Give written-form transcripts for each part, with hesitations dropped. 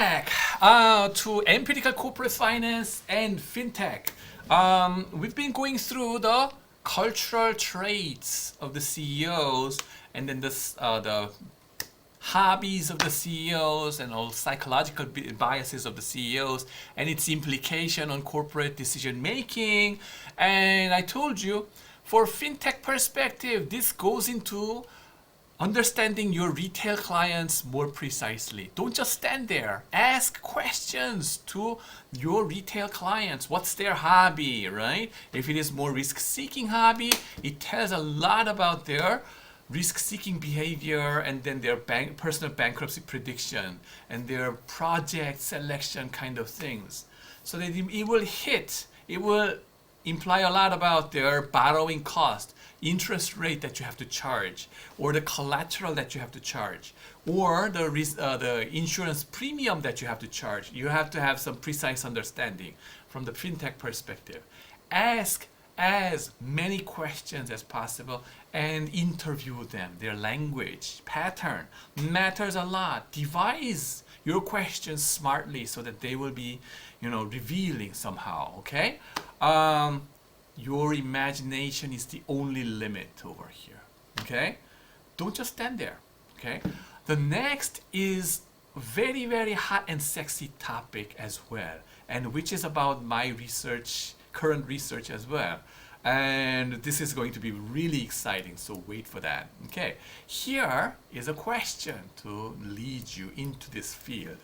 Back to Empirical Corporate Finance and FinTech. We've been going through the cultural traits of the CEOs and then the hobbies of the CEOs and all psychological biases of the CEOs and its implication on corporate decision making. And I told you, for FinTech perspective, this goes into understanding your retail clients more precisely. Don't just stand there. Ask questions to your retail clients. What's their hobby, right? If it is more risk-seeking hobby, it tells a lot about their risk-seeking behavior and then their personal bankruptcy prediction and their project selection kind of things. So that it will imply a lot about their borrowing cost, interest rate that you have to charge, or the collateral that you have to charge, or the insurance premium that you have to charge. You have to have some precise understanding from the FinTech perspective. Ask as many questions as possible and interview them. Their language pattern matters a lot. Devise your questions smartly so that they will be, revealing somehow. Okay. Your imagination is the only limit over here. Okay? Don't just stand there. Okay? The next is very, very hot and sexy topic as well, and which is about my research, current research as well. And this is going to be really exciting, so wait for that. Okay, here is a question to lead you into this field.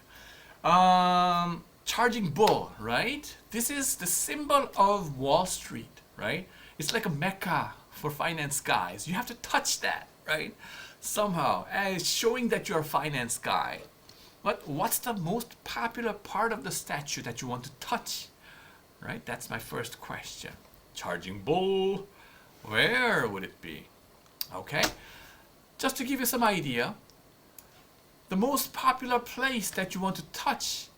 Charging bull, right? This is the symbol of Wall Street, right? It's like a mecca for finance guys. You have to touch that, right? Somehow, as showing that you're a finance guy. But what's the most popular part of the statue that you want to touch, right? That's my first question. Charging bull, where would it be? Okay, just to give you some idea, the most popular place that you want to touch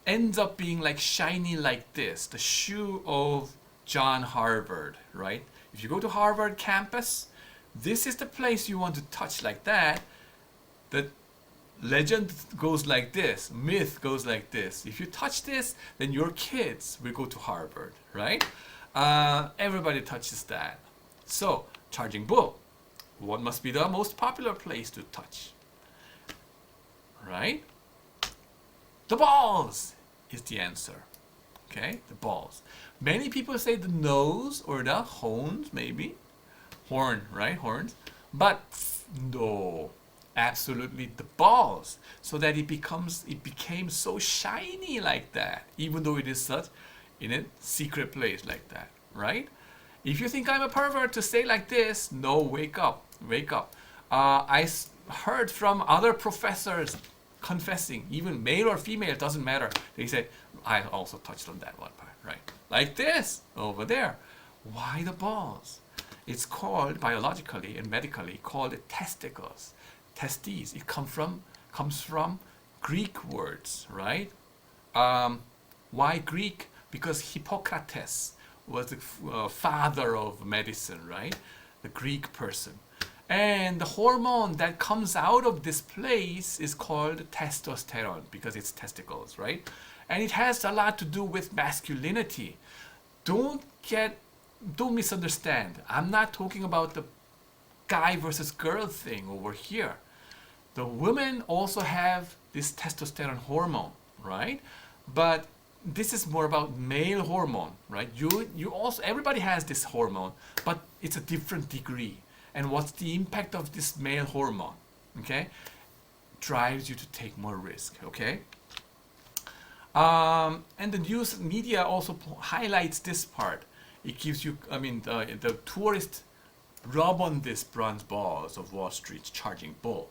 ends up being like shiny like this, the shoe of John Harvard, right? If you go to Harvard campus, this is the place you want to touch like that. The legend goes like this, myth goes like this. If you touch this, then your kids will go to Harvard, right? Everybody touches that. So, charging bull, what must be the most popular place to touch? Right? The balls is the answer. Okay, the balls. Many people say the nose or the horns, maybe. Horn, right? Horns. But no, absolutely the balls. So that it became so shiny like that, even though it is such in a secret place like that, right? If you think I'm a pervert to say like this, no, wake up, wake up. I heard from other professors confessing, even male or female, doesn't matter. They said, I also touched on that one part, right? Like this, over there. Why the balls? It's called, biologically and medically, called testicles. Testes, it comes from Greek words, right? Why Greek? Because Hippocrates was the father of medicine, right? The Greek person. And the hormone that comes out of this place is called testosterone because it's testicles, right? And it has a lot to do with masculinity. Don't misunderstand. I'm not talking about the guy versus girl thing over here. The women also have this testosterone hormone, right? But this is more about male hormone, right? You also, everybody has this hormone, but it's a different degree. And what's the impact of this male hormone? Okay, drives you to take more risk. Okay, and the news media also highlights this part. It gives you, the tourists rub on this bronze balls of Wall Street charging bull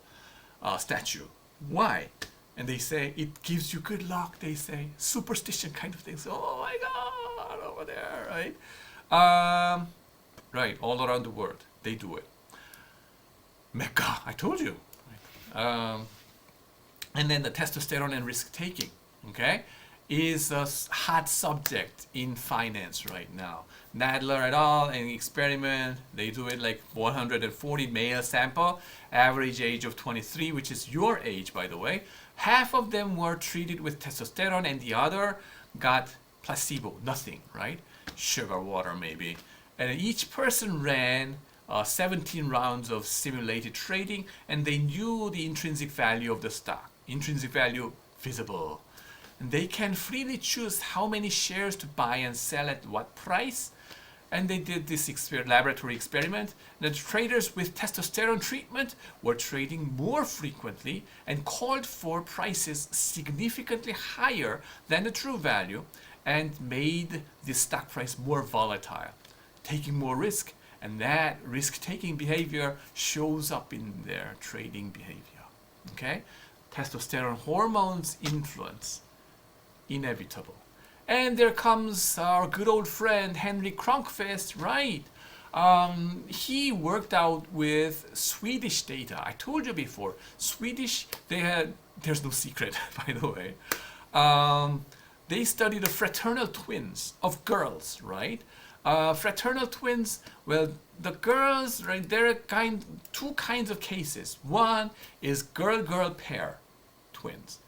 statue. Why? And they say it gives you good luck. They say superstition kind of things. Oh my God, over there, right? Right, all around the world they do it. Mecca, I told you. And then the testosterone and risk taking, okay, is a hot subject in finance right now. Nadler et al. An experiment, they do it like 140 male sample, average age of 23, which is your age, by the way, half of them were treated with testosterone and the other got placebo, nothing, right? Sugar water maybe. And each person ran 17 rounds of simulated trading, and they knew the intrinsic value of the stock. Intrinsic value visible. And they can freely choose how many shares to buy and sell at what price. And they did this laboratory experiment. The traders with testosterone treatment were trading more frequently and called for prices significantly higher than the true value and made the stock price more volatile, taking more risk. And that risk-taking behavior shows up in their trading behavior. Okay? Testosterone hormones influence, inevitable. And there comes our good old friend Henry Cronqvist, right? He worked out with Swedish data. I told you before, Swedish, there's no secret, by the way. They studied the fraternal twins of girls, right? Fraternal twins, well, the girls, right, there are two kinds of cases. One is girl-girl pair twins,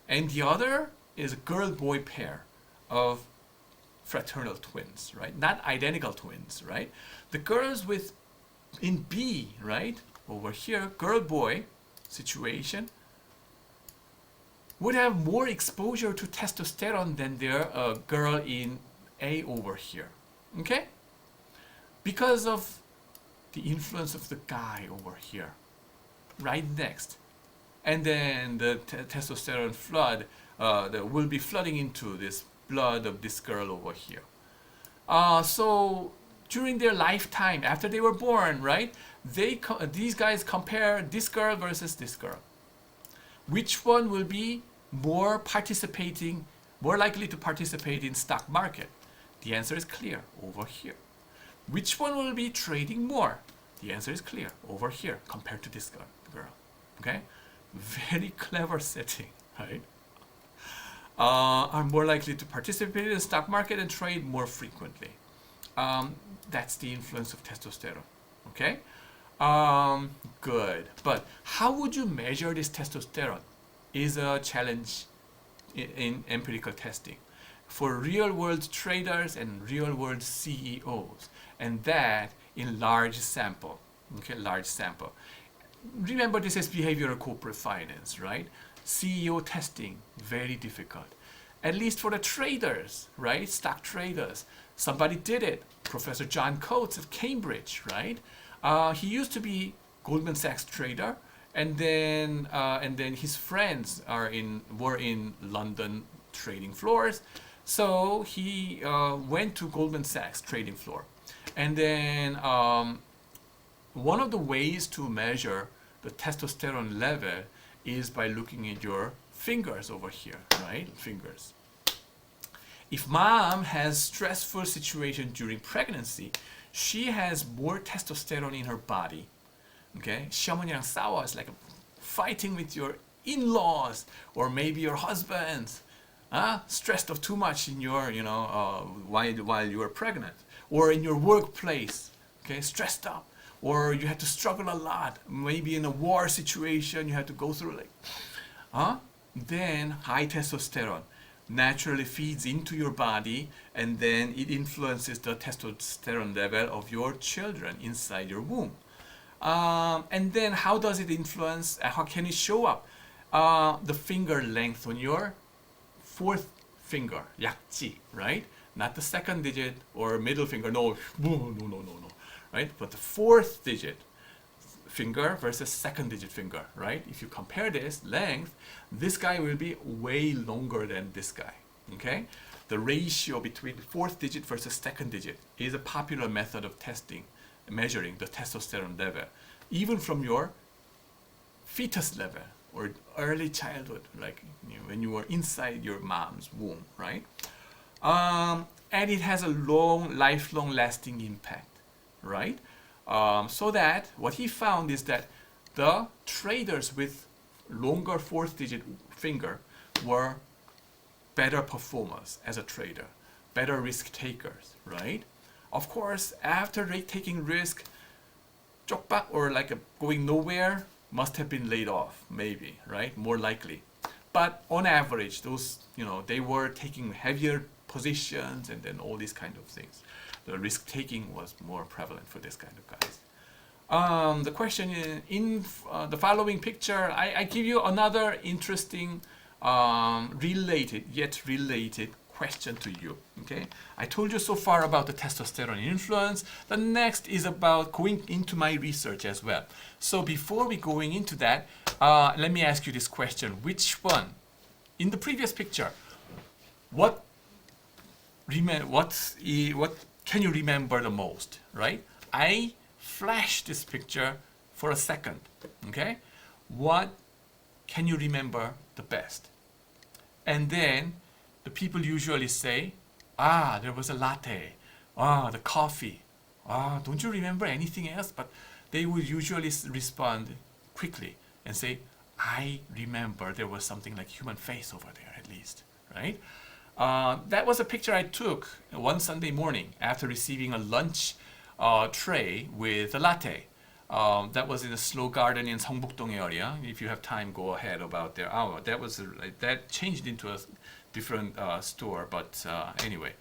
and the other is a girl-boy pair of fraternal twins, right? Not identical twins, right? The girls in B, right, over here, girl-boy situation, would have more exposure to testosterone than their girl in A over here. Okay? Because of the influence of the guy over here, right next. And then the testosterone flood that will be flooding into this blood of this girl over here. So during their lifetime, after they were born, right, these guys compare this girl versus this girl. Which one will be more likely to participate in stock market? The answer is clear, over here. Which one will be trading more? The answer is clear, over here, compared to this girl. Okay? Very clever setting, right? Are more likely to participate in the stock market and trade more frequently. That's the influence of testosterone. Okay? Good. But how would you measure this testosterone? Is a challenge in empirical testing for real-world traders and real-world CEOs, and that in large sample. Okay, large sample. Remember, this is behavioral corporate finance, right? CEO testing, very difficult. At least for the traders, right? Stock traders. Somebody did it. Professor John Coates at Cambridge, right? He used to be Goldman Sachs trader, and then his friends were in London trading floors. So he went to Goldman Sachs trading floor. And then one of the ways to measure the testosterone level is by looking at your fingers over here, right? Fingers. If mom has stressful situation during pregnancy, she has more testosterone in her body. Okay? 시어머니랑 싸워. It's like fighting with your in-laws or maybe your husband. Stressed of too much in your, while you are pregnant, or in your workplace. Okay? Stressed up. Or you had to struggle a lot. Maybe in a war situation, you had to go through then high testosterone naturally feeds into your body, and then it influences the testosterone level of your children inside your womb. And then how does it influence? How can it show up? The finger length on your fourth finger, 약지, right? Not the second digit or middle finger. No. Right? But the fourth digit finger versus second digit finger, right? If you compare this length, this guy will be way longer than this guy, okay? The ratio between fourth digit versus second digit is a popular method of measuring the testosterone level, even from your fetus level or early childhood, like when you were inside your mom's womb, right? And it has a lifelong lasting impact, right? So that what he found is that the traders with longer fourth digit finger were better performers as a trader, better risk takers, right? Of course, after taking risk, 쪽박 or going nowhere must have been laid off, maybe, right? More likely. but on average, those, they were taking heavier positions and then all these kind of things. The risk taking was more prevalent for this kind of guys. The question is, in the following picture, I give you another interesting, related question to you. Okay, I told you so far about the testosterone influence. The next is about going into my research as well. So before we going into that, let me ask you this question: which one, in the previous picture, what can you remember the most? Right? I flash this picture for a second. Okay, what can you remember the best? And then the people usually say, there was a latte, the coffee, don't you remember anything else? But they would usually respond quickly and say, I remember there was something like human face over there at least, right? That was a picture I took one Sunday morning after receiving a lunch tray with a latte. That was in a Slow Garden in Seongbuk-dong area. If you have time, go ahead about there. That changed into a different store, but anyway,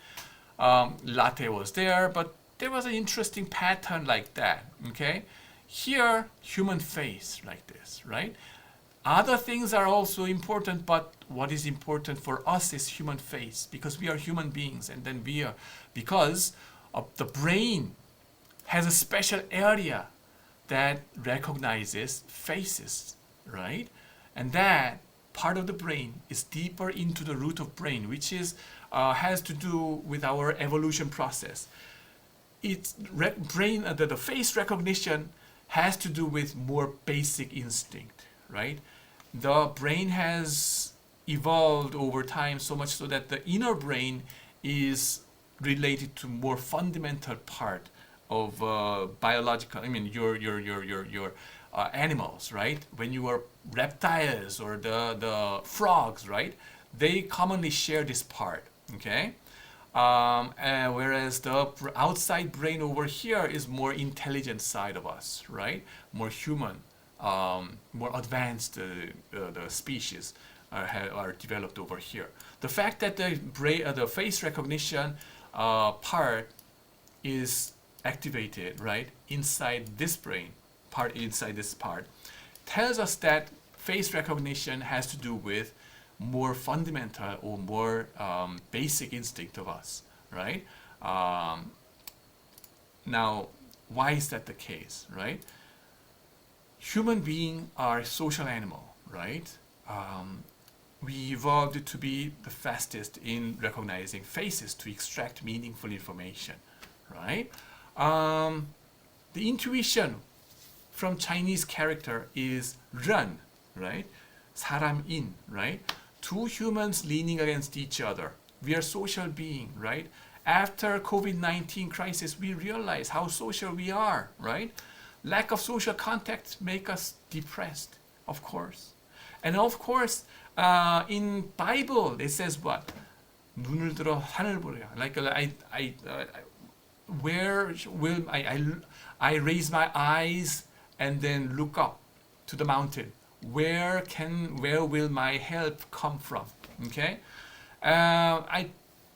latte was there, but there was an interesting pattern like that. Okay, here human face like this, right? Other things are also important, but what is important for us is human face, because we are human beings, and then because of the brain has a special area that recognizes faces, right? And that part of the brain is deeper into the root of brain, which is has to do with our evolution process. It's the face recognition has to do with more basic instinct, right? The brain has evolved over time so much so that the inner brain is related to more fundamental part of biological. I mean, your animals, right? When you are reptiles or the frogs, right? They commonly share this part, okay? Whereas the outside brain over here is more intelligent side of us, right? More human, more advanced. The species are developed over here. The fact that the face recognition part is activated, right, inside this brain part, tells us that face recognition has to do with more fundamental or more basic instinct of us, right? Now, why is that the case, right? Human beings are social animal, right? We evolved to be the fastest in recognizing faces to extract meaningful information, right? The intuition from Chinese character is run, right? 사람인, right? Two humans leaning against each other. We are social being, right? After COVID-19 crisis, we realize how social we are, right? Lack of social contact make us depressed, of course. And of course, in Bible, it says what? 눈을 들어 하늘 보라. Like where will I raise my eyes and then look up to the mountain? Where will my help come from? Okay, I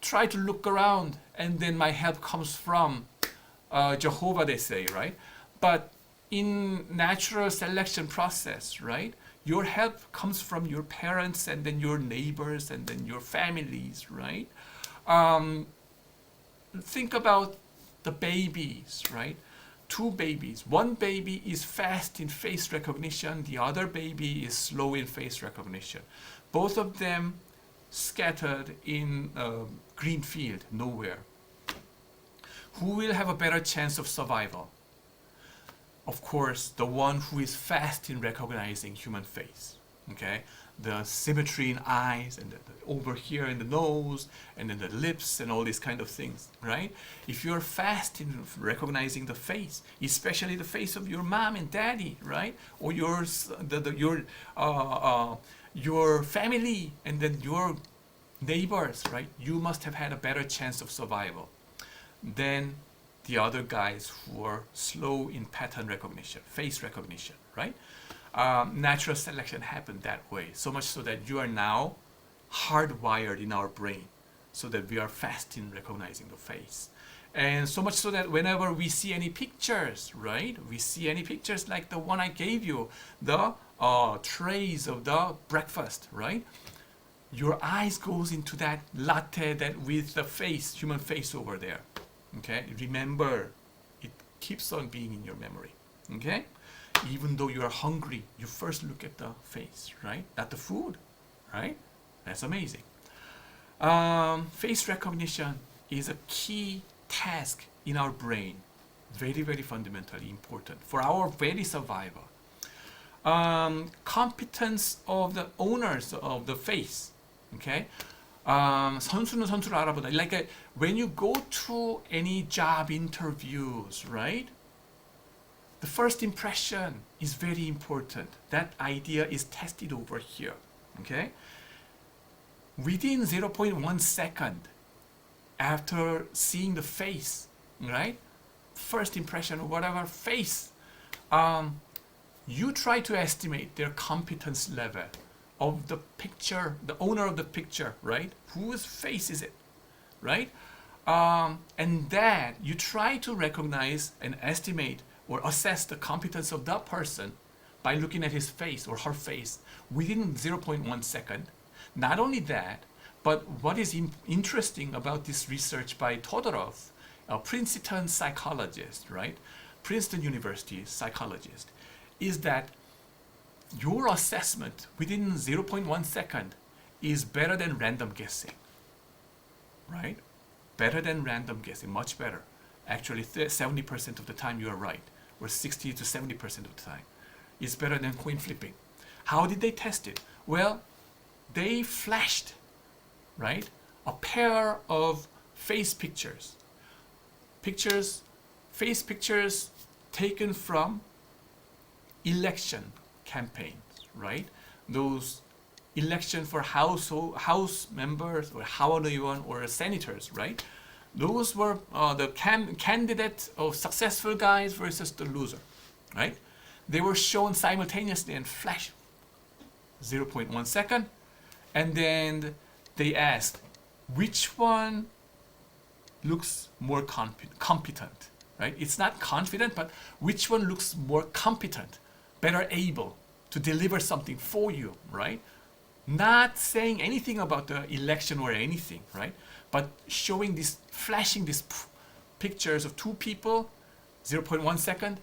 try to look around and then my help comes from Jehovah, they say, right? But in natural selection process, right, your help comes from your parents and then your neighbors and then your families, right? Think about the babies, right? Two babies. One baby is fast in face recognition. The other baby is slow in face recognition. Both of them scattered in a green field, nowhere. Who will have a better chance of survival? Of course, the one who is fast in recognizing human face. Okay, the symmetry in eyes and over here in the nose and then the lips and all these kind of things, right? If you're fast in recognizing the face, especially the face of your mom and daddy, right, or your family and then your neighbors, right, you must have had a better chance of survival than the other guys who are slow in pattern recognition, face recognition, right? natural selection happened that way. So much so that you are now hardwired in our brain so that we are fast in recognizing the face. And so much so that whenever we see any pictures, right? We see any pictures like the one I gave you, the trays of the breakfast, right? Your eyes goes into that latte that with the face, human face over there. Okay, remember, it keeps on being in your memory. Okay, even though you are hungry, you first look at the face, right? Not the food, right? That's amazing. Face recognition is a key task in our brain, very, very fundamentally important for our very survival. Competence of the owners of the face. Okay, 선수는 선수를 알아보다. Like when you go to any job interviews, right? The first impression is very important. That idea is tested over here. Okay, within 0.1 second after seeing the face, right? First impression or whatever face, you try to estimate their competence level of the picture, the owner of the picture, right? Whose face is it, right? And that you try to recognize and estimate or assess the competence of that person by looking at his face or her face within 0.1 second. Not only that, but what is interesting about this research by Todorov, a Princeton psychologist, right? Princeton University psychologist, is that your assessment within 0.1 second is better than random guessing, right? Better than random guessing, much better. Actually, 70% of the time you are right, or 60 to 70% of the time. It's better than coin flipping. How did they test it? Well, they flashed, right, a pair of face pictures. Face pictures taken from election campaigns, right? Those election for house members or 하원의원 or senators, right? Those were the candidate of successful guys versus the loser, right? They were shown simultaneously and flash 0.1 second, and then they asked which one looks more competent, right? It's not confident, but which one looks more competent, better able to deliver something for you, right? Not saying anything about the election or anything, right? But showing this, flashing these pictures of two people, 0.1 second,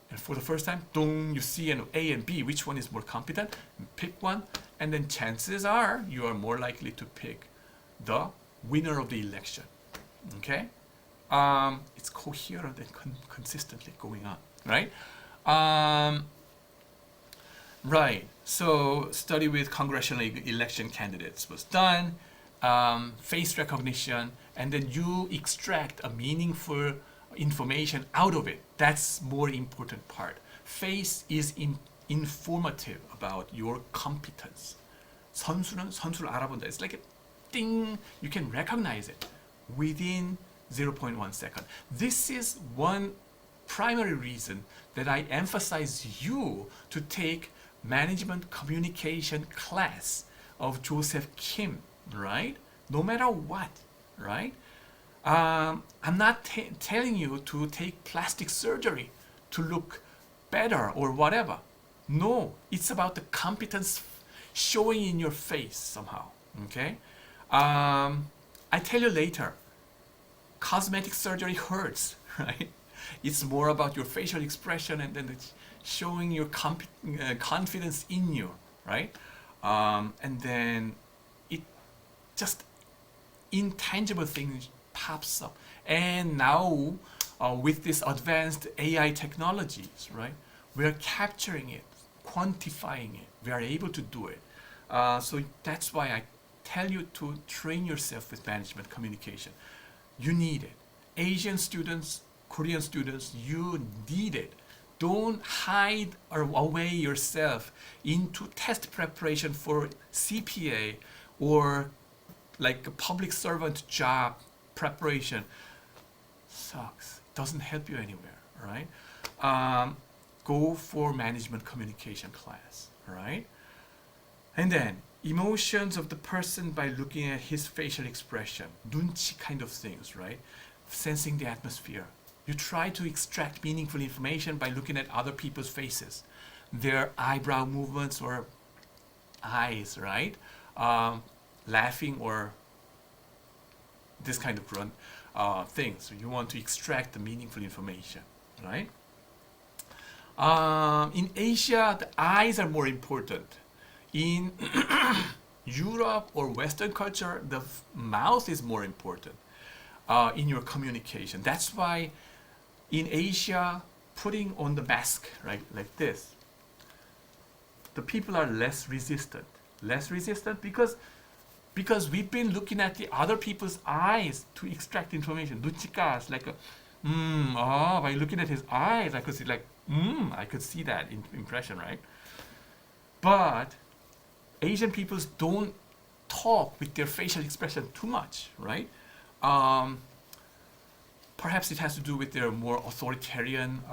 and for the first time, dong, you see an A and B, which one is more competent? Pick one, and then chances are you are more likely to pick the winner of the election. Okay? It's coherent and consistently going on, right? Right. So study with congressional election candidates was done. Face recognition, and then you extract a meaningful information out of it. That's more important part. Face is informative about your competence. 선수는 선수를 알아본다. It's like a ding. You can recognize it within 0.1 second. This is one primary reason that I emphasize you to take management communication class of Joseph Kim, right? No matter what, right? I'm not telling you to take plastic surgery to look better or whatever. No, it's about the competence showing in your face somehow, okay? I tell you later, cosmetic surgery hurts, right? It's more about your facial expression and then it's showing your confidence in you, right? And then it just intangible things pops up. And now with this advanced AI technologies, right? We are capturing it, quantifying it. We are able to do it. So that's why I tell you to train yourself with management communication. You need it. Asian students, Korean students, you need it. Don't hide or away yourself into test preparation for CPA or like a public servant job preparation. Sucks. Doesn't help you anywhere, right? go for management communication class, right? And then emotions of the person by looking at his facial expression, 눈치 kind of things, right? Sensing the atmosphere. You try to extract meaningful information by looking at other people's faces, their eyebrow movements or eyes, right? Laughing or this kind of things. So you want to extract the meaningful information, right? In Asia, the eyes are more important. In Europe or Western culture, the mouth is more important in your communication. That's why in Asia, putting on the mask, right, like this, the people are less resistant. Less resistant because we've been looking at the other people's eyes to extract information. 눈치까지, like by looking at his eyes, I could see I could see that impression, right? But Asian peoples don't talk with their facial expression too much, right? Perhaps it has to do with their more authoritarian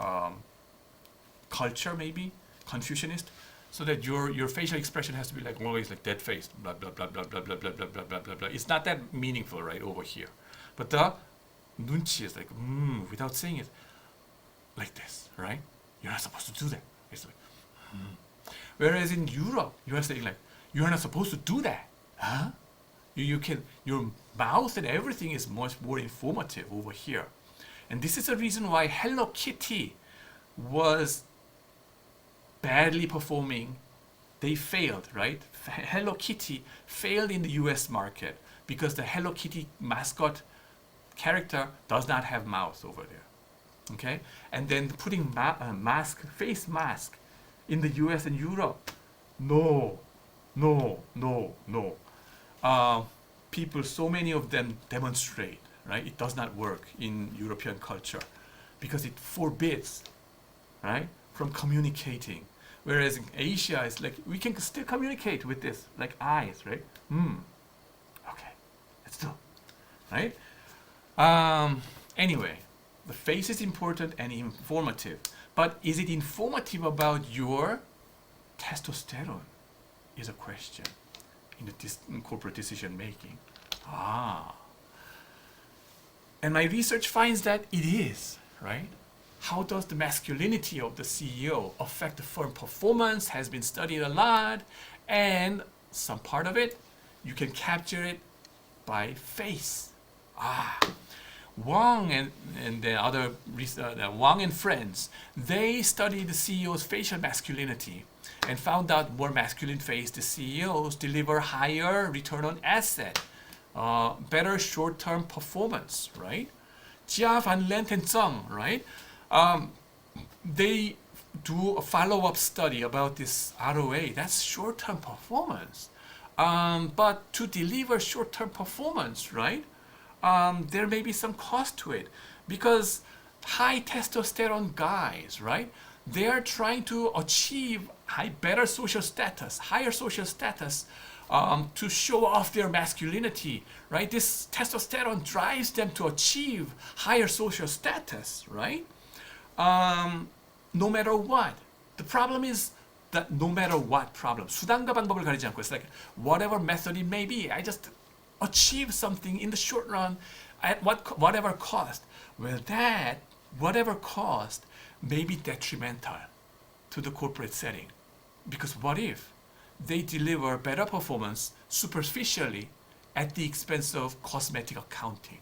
culture, maybe Confucianist, so that your facial expression has to be like always like dead face, blah blah blah blah blah blah blah blah blah blah blah blah. It's not that meaningful, right, over here. But the 눈치 is like without saying it, like this, right? You're not supposed to do that. It's like Whereas in Europe, you are saying like you're not supposed to do that, huh? You can, your mouth and everything is much more informative over here. And this is the reason why Hello Kitty was badly performing. They failed, right? Hello Kitty failed in the US market because the Hello Kitty mascot character does not have mouth over there. Okay? And then putting face mask in the US and Europe, no. People, so many of them demonstrate, right? It does not work in European culture because it forbids, right, from communicating. Whereas in Asia, it's like we can still communicate with this, like eyes, right? Okay, let's do, right? Anyway, the face is important and informative, but is it informative about your testosterone? Is a question in corporate decision making. And my research finds that it is, right? How does the masculinity of the CEO affect the firm performance has been studied a lot, and some part of it, you can capture it by face. Wang and the other Wang and friends, they studied the CEO's facial masculinity and found out more masculine faced CEOs deliver higher return on asset, better short-term performance, right? Jia, Van Lent, and Zhang, right? They do a follow-up study about this ROA. That's short-term performance. But to deliver short-term performance, right? There may be some cost to it because high testosterone guys, right? They are trying to achieve better social status, higher social status, to show off their masculinity, right? This testosterone drives them to achieve higher social status, right? No matter what. The problem is that no matter what problem, 수단과 방법을 가리지 않고, it's like whatever method it may be, I just achieve something in the short run at whatever cost. Well, that whatever cost may be detrimental to the corporate setting. Because what if they deliver better performance superficially at the expense of cosmetic accounting?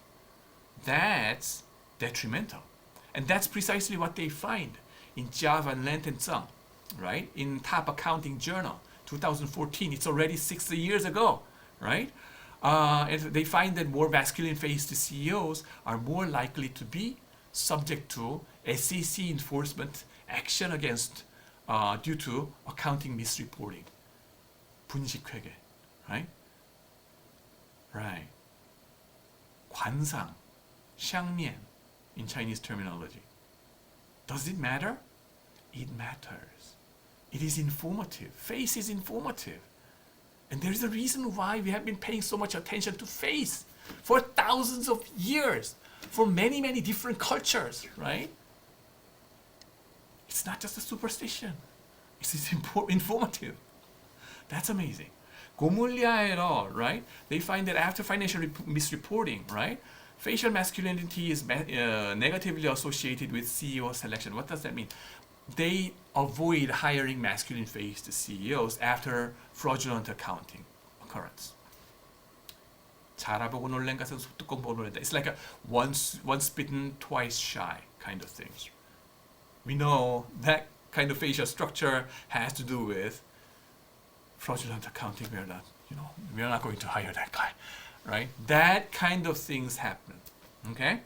That's detrimental. And that's precisely what they find in Jia, Van Lent, and Zhang, right? In Top Accounting Journal, 2014. It's already 6 years ago, right? And they find that more masculine-faced CEOs are more likely to be subject to SEC enforcement action against due to accounting misreporting. 분식회계, right? Right. 관상, 相面 in Chinese terminology. Does it matter? It matters. It is informative. Face is informative. And there is a reason why we have been paying so much attention to face for thousands of years, for many, many different cultures, right? It's not just a superstition. It's informative. That's amazing. Gomulia et al., right? They find that after financial misreporting, right, facial masculinity is negatively associated with CEO selection. What does that mean? They avoid hiring masculine-faced CEOs after fraudulent accounting occurrence. 잘아보고 놀란 것은 소뚜껑 보는 거다. It's like a once bitten, twice shy kind of things. We know that kind of facial structure has to do with fraudulent accounting. We're not going to hire that guy, right? That kind of things happen. Okay.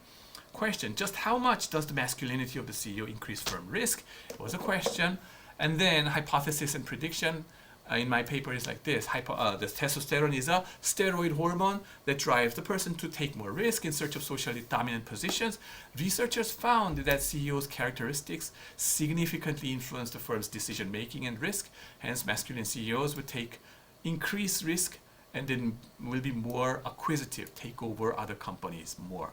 Question: just how much does the masculinity of the CEO increase firm risk? It was a question. And then hypothesis and prediction. In my paper is like this. The testosterone is a steroid hormone that drives the person to take more risk in search of socially dominant positions. Researchers found that CEOs' characteristics significantly influence the firm's decision making and risk. Hence, masculine CEOs would take increased risk and then will be more acquisitive, take over other companies more.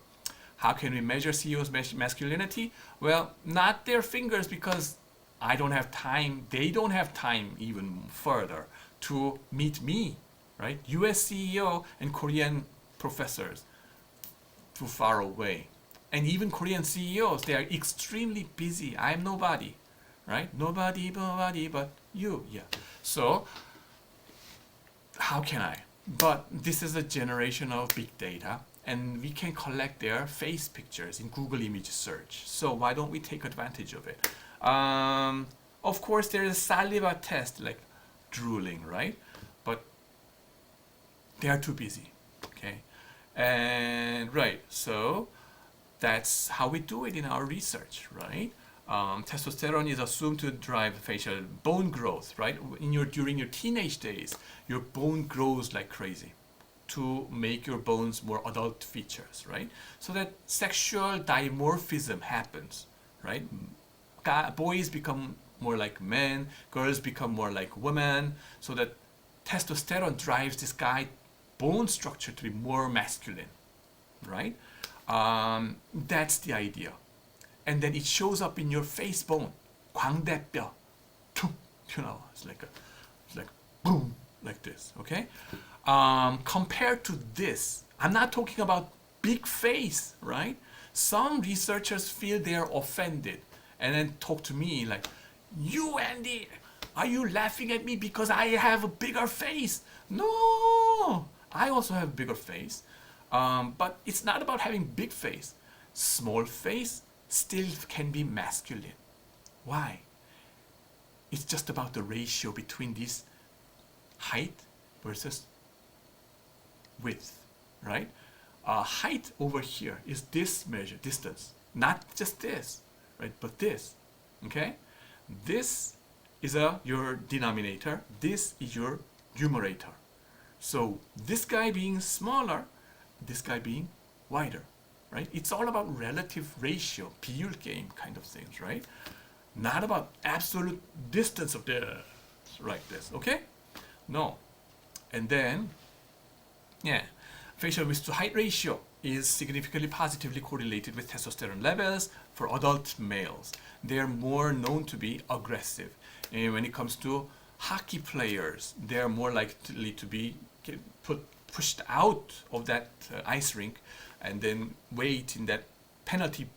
How can we measure CEOs' masculinity? Well, not their fingers, because I don't have time. They don't have time even further to meet me, right? US CEO and Korean professors, too far away. And even Korean CEOs, they are extremely busy. I'm nobody, right? Nobody but you, yeah. So, how can I? But this is a generation of big data, and we can collect their face pictures in Google image search. So why don't we take advantage of it? Of course, there is a saliva test, like drooling, right? But they are too busy, okay? And right, so that's how we do it in our research, right? Testosterone is assumed to drive facial bone growth, right? During your teenage days, your bone grows like crazy to make your bones more adult features, right? So that sexual dimorphism happens, right? Boys become more like men, girls become more like women, so that testosterone drives this guy bone structure to be more masculine, right? That's the idea. And then it shows up in your face bone, 광대뼈, it's like boom, like this, okay? Compared to this, I'm not talking about big face, right? Some researchers feel they're offended and then talk to me like, you, Andy, are you laughing at me because I have a bigger face? No, I also have a bigger face. But it's not about having big face. Small face still can be masculine. Why? It's just about the ratio between this height versus width, right? Height over here is this measure, distance, not just this, right? But this, okay? This is your denominator. This is your numerator. So this guy being smaller, this guy being wider, right? It's all about relative ratio, 비율 game kind of things, right? Not about absolute distance of this, like this, okay? No. And then, yeah, facial width to height ratio is significantly positively correlated with testosterone levels for adult males. They are more known to be aggressive. And when it comes to hockey players, they are more likely to be pushed out of that ice rink and then wait in that penalty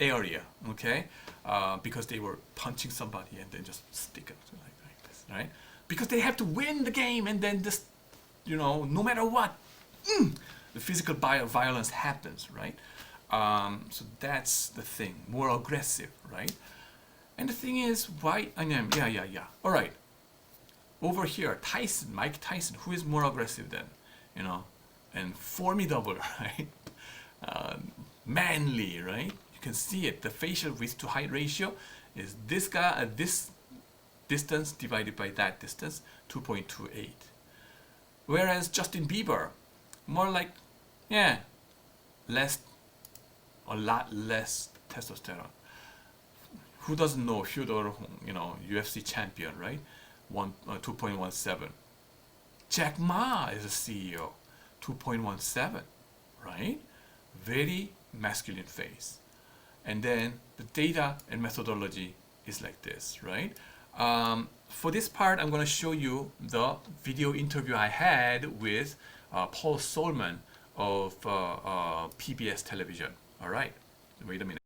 area, okay? Because they were punching somebody and then just stick it like this, right? Because they have to win the game, and then just, no matter what, the physical violence happens, right? So that's the thing, more aggressive, right? And the thing is, why? Yeah. All right. Over here, Mike Tyson, who is more aggressive than, and formidable, right? Manly, right? You can see it. The facial width to height ratio is this guy at this distance divided by that distance, 2.28. Whereas Justin Bieber, more like, a lot less testosterone. Who doesn't know Todorov, UFC champion, right? 2.17. Jack Ma is a CEO, 2.17, right? Very masculine face. And then the data and methodology is like this, right? For this part, I'm going to show you the video interview I had with Paul Solman of PBS television. All right, wait a minute.